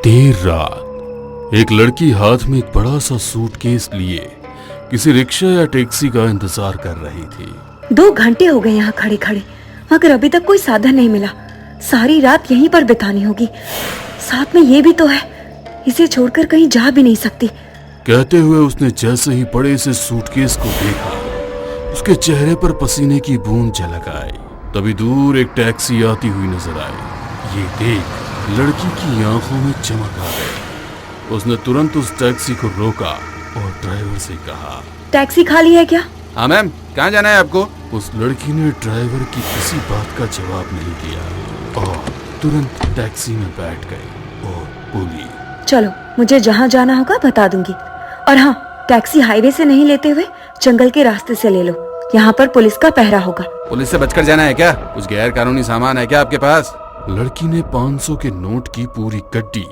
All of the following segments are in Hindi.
देर रात एक लड़की हाथ में एक बड़ा सा सूटकेस लिए किसी रिक्शा या टैक्सी का इंतजार कर रही थी। 2 घंटे हो गए यहाँ खड़े खड़े, मगर अभी तक कोई साधन नहीं मिला। सारी रात यहीं पर बितानी होगी। साथ में ये भी तो है, इसे छोड़कर कहीं जा भी नहीं सकती। कहते हुए उसने जैसे ही बड़े से सूटकेस को देखा, उसके चेहरे पर पसीने की बूंद झलक आई। तभी दूर एक टैक्सी आती हुई नजर आई। ये देख लड़की की आंखों में चमक आ गई। उसने तुरंत उस टैक्सी को रोका और ड्राइवर से कहा, टैक्सी खाली है क्या? हाँ मैम, कहाँ जाना है आपको? उस लड़की ने ड्राइवर की किसी बात का जवाब नहीं दिया और तुरंत टैक्सी में बैठ गई और बोली, चलो, मुझे जहाँ जाना होगा बता दूंगी। और हाँ, टैक्सी हाईवे से नहीं लेते हुए जंगल के रास्ते से ले लो। यहाँ पर पुलिस का पहरा होगा। पुलिस से बचकर जाना है क्या? कुछ गैर कानूनी सामान है क्या आपके पास? लड़की ने 500 के नोट की पूरी गड्डी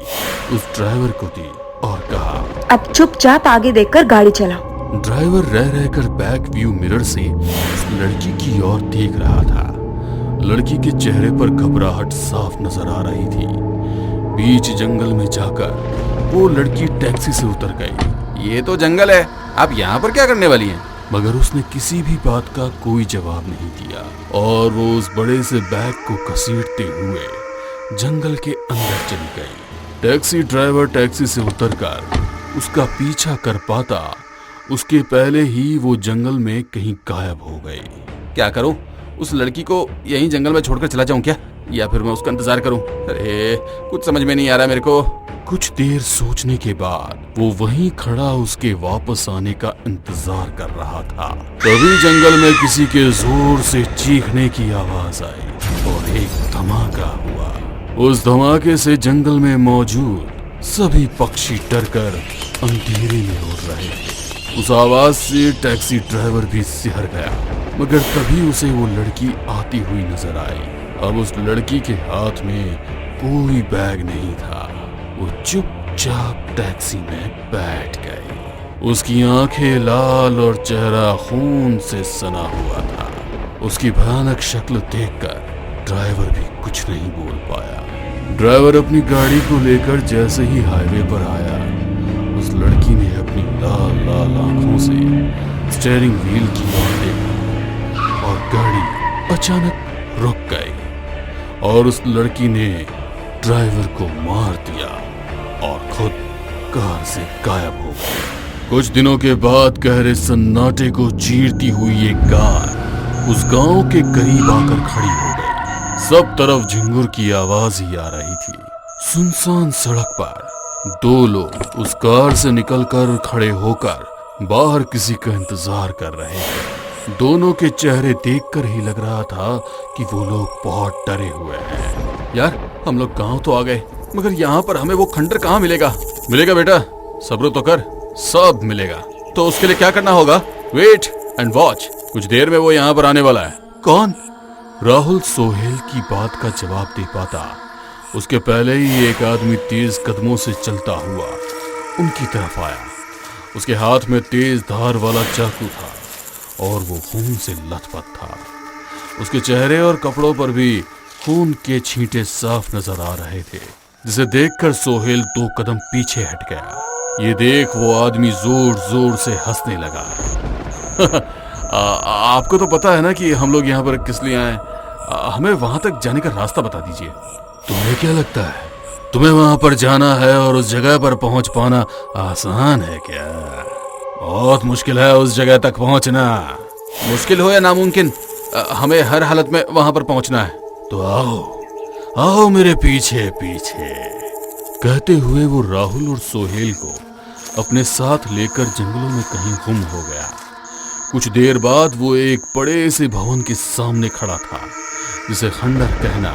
उस ड्राइवर को दी और कहा, अब चुपचाप आगे देखकर गाड़ी चलाओ। ड्राइवर रह रहकर बैक व्यू मिरर से उस लड़की की ओर देख रहा था। लड़की के चेहरे पर घबराहट साफ नजर आ रही थी। बीच जंगल में जाकर वो लड़की टैक्सी से उतर गई। ये तो जंगल है, आप यहाँ पर क्या करने वाली हैं? मगर उसने किसी भी बात का कोई जवाब नहीं दिया और वो उस बड़े से बैग को घसीटते हुए जंगल के अंदर चली गई। टैक्सी ड्राइवर टैक्सी से उतरकर उसका पीछा कर पाता उसके पहले ही वो जंगल में कहीं गायब हो गई। क्या करूँ? उस लड़की को यहीं जंगल में छोड़कर चला जाऊँ क्या, या फिर मैं उसका इंतजार करूँ? अरे कुछ समझ में नहीं आ रहा मेरे को। कुछ देर सोचने के बाद वो वहीं खड़ा उसके वापस आने का इंतजार कर रहा था। तभी जंगल में किसी के जोर से चीखने की आवाज आई और एक धमाका हुआ। उस धमाके से जंगल में मौजूद सभी पक्षी डरकर अंधेरे में उड़ रहे थे। उस आवाज से टैक्सी ड्राइवर भी सिहर गया, मगर तभी उसे वो लड़की आती हुई नजर आई। अब उस लड़की के हाथ में कोई बैग नहीं था। वो चुपचाप टैक्सी में बैठ गई। उसकी आंखें लाल और चेहरा खून से सना हुआ था। उसकी भयानक शक्ल देखकर ड्राइवर भी कुछ नहीं बोल पाया। ड्राइवर अपनी गाड़ी को लेकर जैसे ही हाईवे पर आया, उस लड़की ने अपनी लाल लाल आंखों से स्टीयरिंग व्हील की ओर देखा और गाड़ी अचानक रुक गई और उस लड़की ने ड्राइवर को मार दिया और खुद कार से गायब हो गई। कुछ दिनों के बाद गहरे सन्नाटे को चीरती हुई एक कार उस गांव के करीब आकर खड़ी हो गई। सब तरफ झिंगुर की आवाज ही आ रही थी। सुनसान सड़क पर 2 लोग उस कार से निकलकर खड़े होकर बाहर किसी का इंतजार कर रहे थे। दोनों के चेहरे देखकर ही लग रहा था कि वो लोग बहुत डरे हुए हैं। यार, हम लोग गाँव तो आ गए, मगर यहाँ पर हमें वो खंडर कहाँ मिलेगा? मिलेगा बेटा, सब्र तो कर, सब मिलेगा। तो उसके लिए क्या करना होगा? वेट एंड वॉच, कुछ देर में वो यहाँ पर आने वाला है। कौन? राहुल सोहेल की बात का जवाब दे पाता उसके पहले ही एक आदमी तेज कदमों से चलता हुआ उनकी तरफ आया। उसके हाथ में तेज धार वाला चाकू था और वो खून से लथपथ था। उसके चेहरे और कपड़ों पर भी खून के छींटे साफ नजर आ रहे थे, जिसे देखकर सोहेल 2 कदम पीछे हट गया। ये देख वो आदमी जोर जोर से हंसने लगा। आपको तो पता है ना कि हम लोग यहाँ पर किस लिए आए? हमें वहां तक जाने का रास्ता बता दीजिए। तुम्हें क्या लगता है तुम्हें वहां पर जाना है और उस जगह पर पहुंच पाना आसान है क्या? बहुत मुश्किल है उस जगह तक पहुंचना। मुश्किल हो या नामुमकिन, हमें हर हालत में वहां पर पहुंचना है। तो आओ आओ मेरे पीछे पीछे। कहते हुए वो राहुल और सोहेल को अपने साथ लेकर जंगलों में कहीं गुम हो गया। कुछ देर बाद वो एक बड़े से भवन के सामने खड़ा था, जिसे खंडर कहना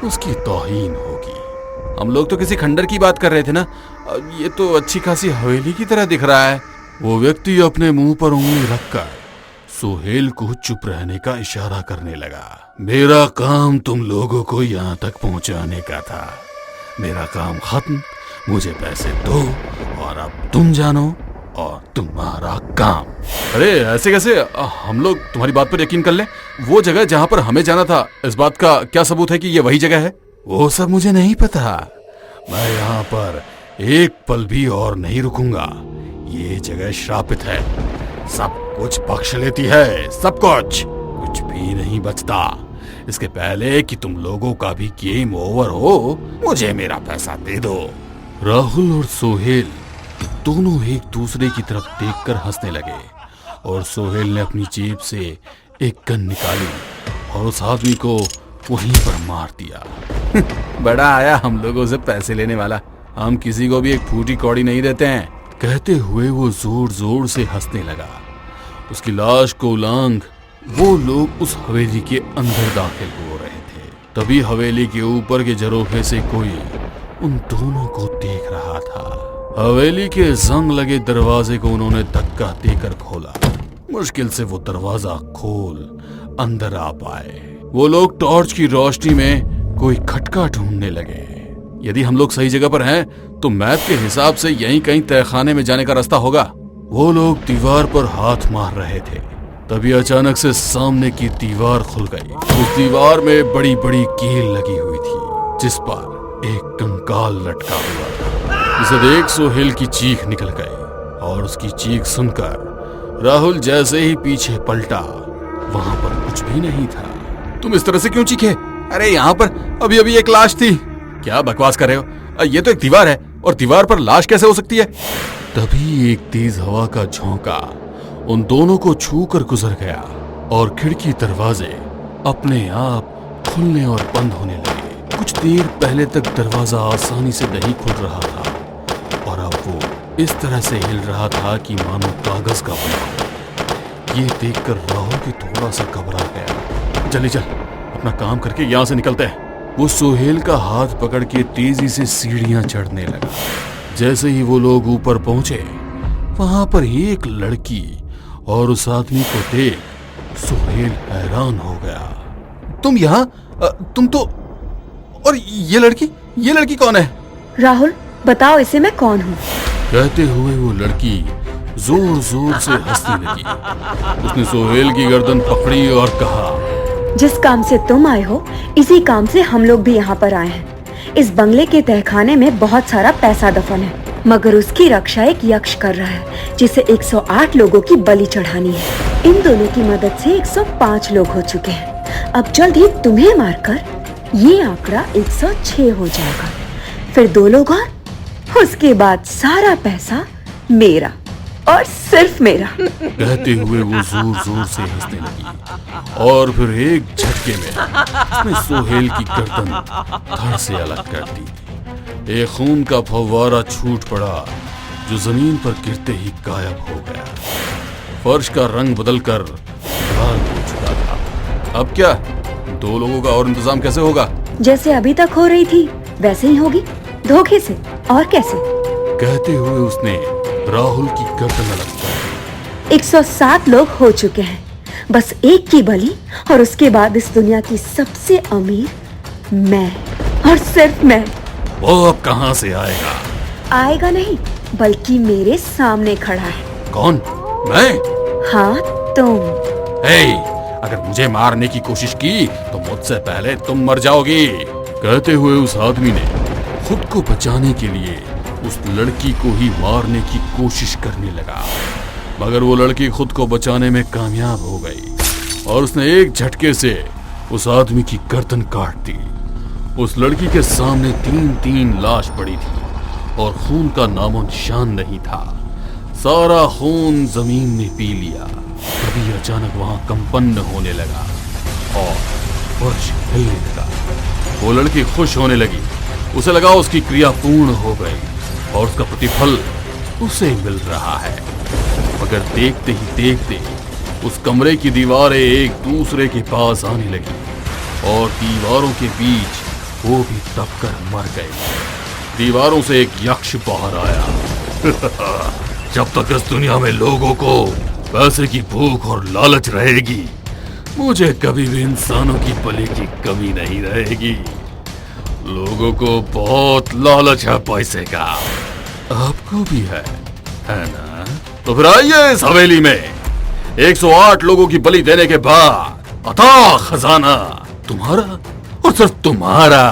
उसकी तौहीन होगी। हम लोग तो किसी खंडर की बात कर रहे थे ना, ये तो अच्छी खासी हवेली की तरह दिख रहा है। वो व्यक्ति अपने मुंह पर उंगली रखकर सोहेल को चुप रहने का इशारा करने लगा। मेरा काम तुम लोगों को यहाँ तक पहुँचाने का था। मेरा काम खत्म, मुझे पैसे दो और अब तुम जानो और तुम्हारा काम। अरे ऐसे कैसे? हम लोग तुम्हारी बात पर यकीन कर लें। वो जगह जहाँ पर हमें जाना था, इस बात का क्या सबूत है कि ये वही जगह है? वो सब मुझे नहीं पता, मैं यहाँ पर एक पल भी और नहीं रुकूंगा। ये जगह श्रापित है, सब कुछ बख्श लेती है, सब कुछ भी नहीं बचता। इसके पहले कि तुम लोगों का भी गेम ओवर हो, मुझे मेरा पैसा दे दो। राहुल और सोहेल दोनों एक दूसरे की तरफ देखकर हंसने लगे और सोहेल ने अपनी जेब से एक गन निकाली और उस आदमी को वहीं पर मार दिया। बड़ा आया हम लोगों से पैसे लेने वाला, हम किसी को भी एक फूटी कौड़ी नहीं देते हैं। कहते हुए वो जोर जोर से हंसने लगा। उसकी लाश को उलांग वो लोग उस हवेली के अंदर दाखिल हो रहे थे। तभी हवेली के ऊपर के झरोखे से कोई उन दोनों को देख रहा था। हवेली के जंग लगे दरवाजे को उन्होंने धक्का देकर खोला। मुश्किल से वो दरवाजा खोल अंदर आ पाए। वो लोग टॉर्च की रोशनी में कोई खटका ढूंढने लगे। यदि हम लोग सही जगह पर हैं, तो मैप के हिसाब से यहीं कहीं तहखाने में जाने का रास्ता होगा। वो लोग दीवार पर हाथ मार रहे थे, तभी अचानक से सामने की दीवार खुल गई। उस दीवार में बड़ी बड़ी कील लगी हुई थी, जिस पर एक कंकाल लटका हुआ था। इसे देख सोहेल की चीख निकल गई और उसकी चीख सुनकर राहुल जैसे ही पीछे पलटा, वहां पर कुछ भी नहीं था। तुम इस तरह से क्यों चीखे? अरे यहाँ पर अभी अभी एक लाश थी। क्या बकवास कर रहे हो? ये तो एक दीवार है और दीवार पर लाश कैसे हो सकती है? तभी एक तेज हवा का झोंका उन दोनों को छू कर गुजर गया और खिड़की दरवाजे अपने आप खुलने और बंद होने लगे। कुछ देर पहले तक दरवाजा आसानी से नहीं खुल रहा था और अब वो इस तरह से हिल रहा था कि मानो कागज का बना हो। ये देखकर राहुल भी थोड़ा सा घबरा गया। जल्दी चल, अपना काम करके यहाँ से निकलते हैं। वो सोहेल का हाथ पकड़ के तेजी से सीढ़ियां चढ़ने लगा। जैसे ही वो लोग ऊपर पहुंचे, वहां पर एक लड़की और उस आदमी को देख सोहेल हैरान हो गया। तुम यहाँ? तुम तो... और ये लड़की कौन है? राहुल, बताओ इसे मैं कौन हूँ? कहते हुए वो लड़की जोर जोर से हंसने लगी। उसने सोहेल की गर्दन पकड़ी और कहा, जिस काम से तुम आए हो, इसी काम से हम लोग भी यहाँ पर आए हैं। इस बंगले के तहखाने में बहुत सारा पैसा दफन है, मगर उसकी रक्षा एक यक्ष कर रहा है, जिसे 108 लोगों की बलि चढ़ानी है। इन दोनों की मदद से 105 लोग हो चुके हैं। अब जल्द ही तुम्हें मारकर ये आंकड़ा 106 हो जाएगा। फिर 2 लोग और, उसके बाद सारा पैसा मेरा और सिर्फ मेरा। कहते हुए वो जोर जोर से हंसने लगी और फिर एक झटके में उसने सोहेल की गर्दन धड़ से अलग कर दी। एक खून का फव्वारा छूट पड़ा जो जमीन पर गिरते ही गायब हो गया। फर्श का रंग बदलकर लाल हो चुका था। अब क्या 2 लोगों का और इंतजाम कैसे होगा? जैसे अभी तक हो रही थी वैसे ही होगी, धोखे से, और कैसे? कहते हुए उसने राहुल की गर्दन अलग कर दी। 107 लोग हो चुके हैं, बस एक की बलि, और उसके बाद इस दुनिया की सबसे अमीर मैं, और सिर्फ मैं। वो अब कहाँ से आएगा? आएगा नहीं, बल्कि मेरे सामने खड़ा है। कौन? मैं? हाँ, तुम। अगर मुझे मारने की कोशिश की तो मुझसे पहले तुम मर जाओगी। कहते हुए उस आदमी ने खुद को बचाने के लिए उस लड़की को ही मारने की कोशिश करने लगा, मगर वो लड़की खुद को बचाने में कामयाब हो गई और उसने एक झटके से उस आदमी की गर्दन काट दी। उस लड़की के सामने 3 लाश पड़ी थी और खून का नामो निशान नहीं था। सारा खून जमीन ने पी लिया। तभी अचानक वहां कंपन होने लगा और फर्श हिलने लगा। वो लड़की खुश होने लगी, उसे लगा उसकी क्रिया पूर्ण हो गई और उसका प्रतिफल उसे मिल रहा है। मगर देखते ही देखते उस कमरे की दीवारें एक दूसरे के पास आने लगी और दीवारों के बीच वो भी दबकर मर गए। दीवारों से एक यक्ष बाहर आया। जब तक इस दुनिया में लोगों को पैसे की भूख और लालच रहेगी, मुझे कभी भी इंसानों की बलि की कमी नहीं रहेगी। लोगों को बहुत लालच है पैसे का, आपको भी है ना? तो फिर आइए इस हवेली में 108 लोगों की बलि देने के बाद अथाह खजाना तुम्हारा और सिर्फ तुम्हारा।